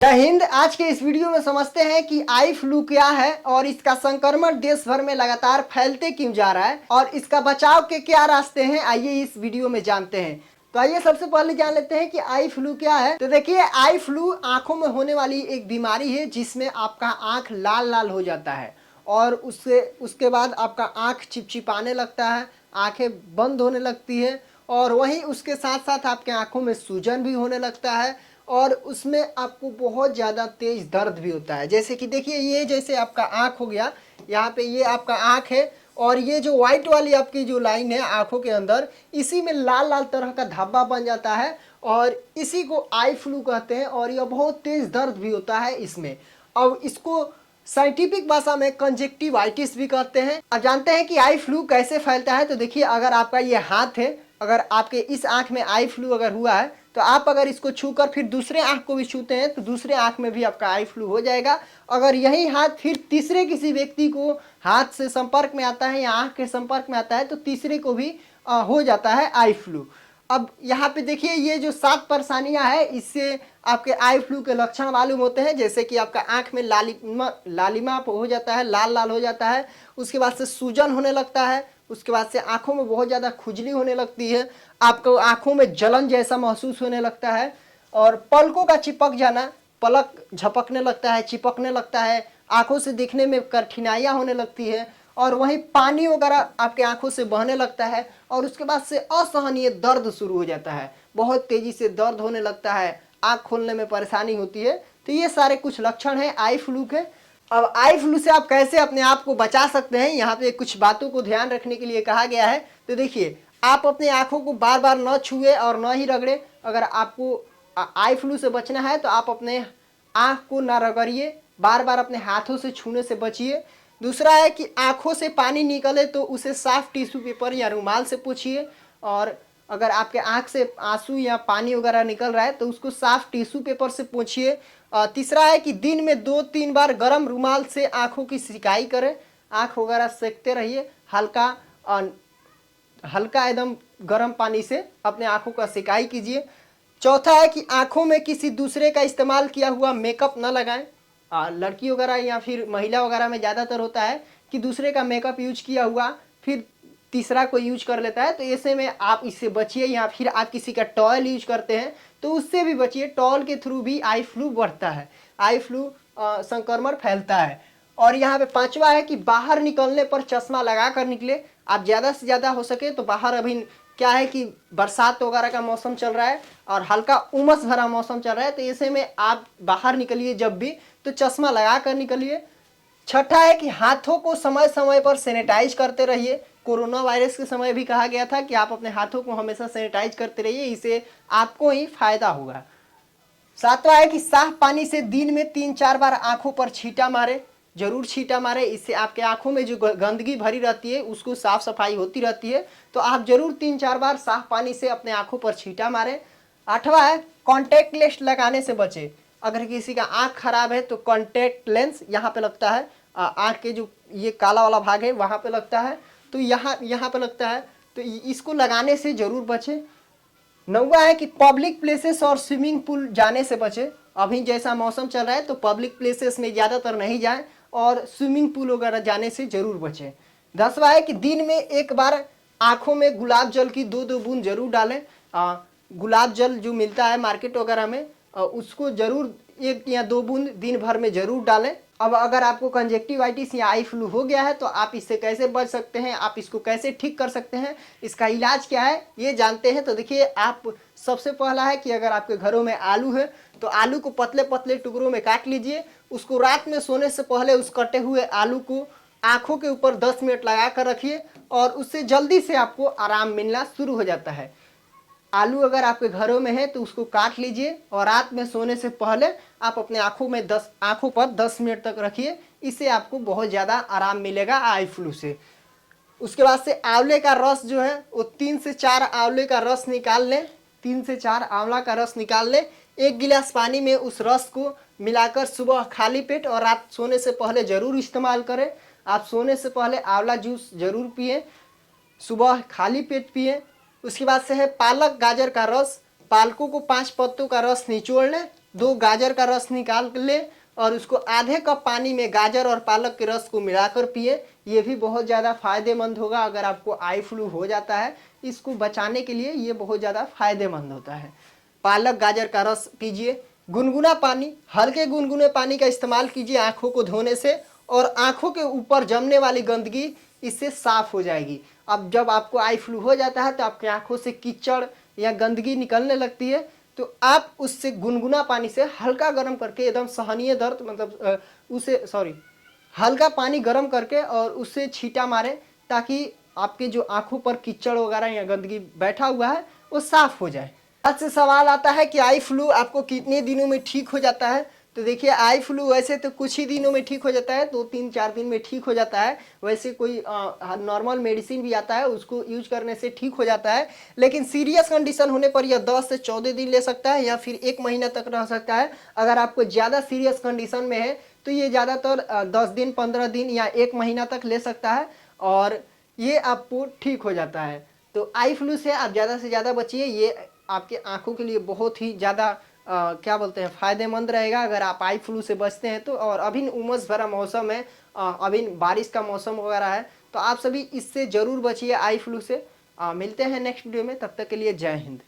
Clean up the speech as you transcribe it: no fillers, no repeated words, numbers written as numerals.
जय हिंद। आज के इस वीडियो में समझते हैं कि आई फ्लू क्या है और इसका संक्रमण देश भर में लगातार फैलते क्यों जा रहा है और इसका बचाव के क्या रास्ते हैं, आइए इस वीडियो में जानते हैं। तो आइए सबसे पहले जान लेते हैं कि आई फ्लू क्या है। तो देखिए, आई फ्लू आंखों में होने वाली एक बीमारी है जिसमें आपका आंख लाल लाल हो जाता है और उसके बाद आपका आंख चिपचिपाने लगता है, आंखें बंद होने लगती है और वहीं उसके साथ साथ आपके आंखों में सूजन भी होने लगता है और उसमें आपको बहुत ज़्यादा तेज दर्द भी होता है। जैसे कि देखिए, ये जैसे आपका आँख हो गया, यहाँ पे ये आपका आँख है और ये जो व्हाइट वाली आपकी जो लाइन है आँखों के अंदर, इसी में लाल लाल तरह का धब्बा बन जाता है और इसी को आई फ्लू कहते हैं और यह बहुत तेज दर्द भी होता है इसमें। अब इसको साइंटिफिक भाषा में कंजक्टिवाइटिस भी कहते हैं। अब जानते हैं कि आई फ्लू कैसे फैलता है। तो देखिए, अगर आपका ये हाथ है, अगर आपके इस आंख में आई फ्लू अगर हुआ है तो आप अगर इसको छूकर फिर दूसरे आंख को भी छूते हैं तो दूसरे आंख में भी आपका आई फ्लू हो जाएगा। अगर यही हाथ फिर तीसरे किसी व्यक्ति को हाथ से संपर्क में आता है या आंख के संपर्क में आता है तो तीसरे को भी हो जाता है आई फ्लू। अब यहाँ पे देखिए, ये जो 7 परेशानियां हैं इससे आपके आई फ्लू के लक्षण मालूम होते हैं। जैसे कि आपका आंख में लालिमा हो जाता है, लाल लाल हो जाता है, उसके बाद से सूजन होने लगता है, उसके बाद से आंखों में बहुत ज़्यादा खुजली होने लगती है, आपको आंखों में जलन जैसा महसूस होने लगता है और पलकों का चिपक जाना, पलक झपकने लगता है, चिपकने लगता है, आंखों से देखने में कठिनाइयाँ होने लगती है और वहीं पानी वगैरह आपके आंखों से बहने लगता है और उसके बाद से असहनीय दर्द शुरू हो जाता है, बहुत तेजी से दर्द होने लगता है, आंख खोलने में परेशानी होती है। तो ये सारे कुछ लक्षण हैं आई फ्लू के। अब आई फ्लू से आप कैसे अपने आप को बचा सकते हैं, यहाँ पे कुछ बातों को ध्यान रखने के लिए कहा गया है। तो देखिए, आप अपने आंखों को बार बार न छुए और न ही रगड़े। अगर आपको आई फ्लू से बचना है तो आप अपने आंख को ना रगड़िए, बार बार अपने हाथों से छूने से बचिए। दूसरा है कि आंखों से पानी निकले तो उसे साफ टिश्यू पेपर या रुमाल से पोंछिए और अगर आपके आंख से आंसू या पानी वगैरह निकल रहा है तो उसको साफ टिश्यू पेपर से पोंछिए। तीसरा है कि दिन में 2-3 बार गर्म रुमाल से आंखों की सिकाई करें, आंख वगैरह सेकते रहिए, हल्का एकदम गर्म पानी से अपने आंखों का सिकाई कीजिए। चौथा है कि आंखों में किसी दूसरे का इस्तेमाल किया हुआ मेकअप न लगाएं। लड़की वगैरह या फिर महिला वगैरह में ज़्यादातर होता है कि दूसरे का मेकअप यूज किया हुआ फिर तीसरा कोई यूज कर लेता है, तो ऐसे में आप इससे बचिए। या फिर आप किसी का टॉयल यूज करते हैं तो उससे भी बचिए, टॉयल के थ्रू भी आई फ्लू बढ़ता है, आई फ्लू संक्रमण फैलता है। और यहाँ पे पांचवा है कि बाहर निकलने पर चश्मा लगा कर निकले। आप ज़्यादा से ज़्यादा हो सके तो बाहर, अभी क्या है कि बरसात वगैरह का मौसम चल रहा है और हल्का उमस भरा मौसम चल रहा है, तो ऐसे में आप बाहर निकलिए जब भी तो चश्मा लगा कर निकलिए। छठा है कि हाथों को समय समय पर सैनिटाइज करते रहिए। कोरोना वायरस के समय भी कहा गया था कि आप अपने हाथों को हमेशा सैनिटाइज करते रहिए, इससे आपको ही फायदा होगा। सातवां है कि साफ पानी से दिन में 3-4 बार आंखों पर छींटा मारे, जरूर छींटा मारे, इससे आपके आंखों में जो गंदगी भरी रहती है उसको साफ सफाई होती रहती है, तो आप जरूर 3-4 बार साफ पानी से अपने आंखों पर छींटा मारे। आठवां है कॉन्टैक्ट लेंस लगाने से बचे। अगर किसी का आंख खराब है तो कॉन्टैक्ट लेंस यहाँ पे लगता है, आंख के जो ये काला वाला भाग है वहाँ पे लगता है, तो यहाँ पे लगता है, तो इसको लगाने से जरूर बचे। नौवा है कि पब्लिक प्लेसेस और स्विमिंग पूल जाने से बचे। अभी जैसा मौसम चल रहा है तो पब्लिक प्लेसेस में ज़्यादातर नहीं जाएं और स्विमिंग पूल वगैरह जाने से जरूर बचें। 10वां है कि दिन में एक बार आंखों में गुलाब जल की 2-2 बूंद जरूर डालें। गुलाब जल जो मिलता है मार्केट वगैरह में, उसको जरूर 1 या 2 बूंद दिन भर में जरूर डालें। अब अगर आपको कंजक्टिवाइटिस या आई फ्लू हो गया है तो आप इससे कैसे बच सकते हैं, आप इसको कैसे ठीक कर सकते हैं, इसका इलाज क्या है ये जानते हैं। तो देखिए, आप सबसे पहला है कि अगर आपके घरों में आलू है तो आलू को पतले पतले टुकड़ों में काट लीजिए। उसको रात में सोने से पहले उस कटे हुए आलू को आंखों के ऊपर 10 मिनट लगा कर रखिए और उससे जल्दी से आपको आराम मिलना शुरू हो जाता है। आलू अगर आपके घरों में है तो उसको काट लीजिए और रात में सोने से पहले आप अपने आंखों पर 10 मिनट तक रखिए, इससे आपको बहुत ज़्यादा आराम मिलेगा आई फ्लू से। उसके बाद से आंवले का रस जो है वो 3 से 4 आंवले का रस निकाल लें, 3 से 4 आंवला का रस निकाल लें, 1 गिलास पानी में उस रस को मिलाकर सुबह खाली पेट और रात सोने से पहले ज़रूर इस्तेमाल करें। आप सोने से पहले आंवला जूस ज़रूर पिए, सुबह खाली पेट पिए। उसके बाद से है पालक गाजर का रस। पालकों को 5 पत्तों का रस निचोड़ लें 2 गाजर का रस निकाल ले और उसको आधे कप पानी में गाजर और पालक के रस को मिलाकर पिए। ये भी बहुत ज़्यादा फायदेमंद होगा अगर आपको आई फ्लू हो जाता है, इसको बचाने के लिए ये बहुत ज़्यादा फायदेमंद होता है। पालक गाजर का रस पीजिए। गुनगुना पानी, हल्के गुनगुने पानी का इस्तेमाल कीजिए आँखों को धोने से, और आँखों के ऊपर जमने वाली गंदगी इससे साफ हो जाएगी। अब जब आपको आई फ्लू हो जाता है तो आपकी आँखों से कीचड़ या गंदगी निकलने लगती है, तो आप उससे गुनगुना पानी से हल्का गर्म करके एकदम सहनीय दर्द मतलब हल्का पानी गर्म करके और उससे छींटा मारें, ताकि आपके जो आँखों पर कीचड़ वगैरह या गंदगी बैठा हुआ है वो साफ हो जाए। आज से सवाल आता है कि आई फ्लू आपको कितने दिनों में ठीक हो जाता है। तो देखिए, आई फ्लू वैसे तो कुछ ही दिनों में ठीक हो जाता है, 2-3-4 दिन में ठीक हो जाता है। वैसे कोई नॉर्मल मेडिसिन भी आता है, उसको यूज करने से ठीक हो जाता है। लेकिन सीरियस कंडीशन होने पर यह 10 से 14 दिन ले सकता है या फिर 1 महीना तक रह सकता है। अगर आपको ज़्यादा सीरियस कंडीशन में है तो ये ज़्यादातर 10 दिन, 15 दिन या 1 महीना तक ले सकता है और ये आपको ठीक हो जाता है। तो आई फ्लू से आप ज़्यादा से ज़्यादा बचिए। ये आपके आँखों के लिए बहुत ही ज़्यादा क्या बोलते हैं फायदेमंद रहेगा अगर आप आई फ्लू से बचते हैं तो। और अभी उमस भरा मौसम है, अभी बारिश का मौसम वगैरह है, तो आप सभी इससे ज़रूर बचिए आई फ्लू से। मिलते हैं नेक्स्ट वीडियो में, तब तक के लिए जय हिंद।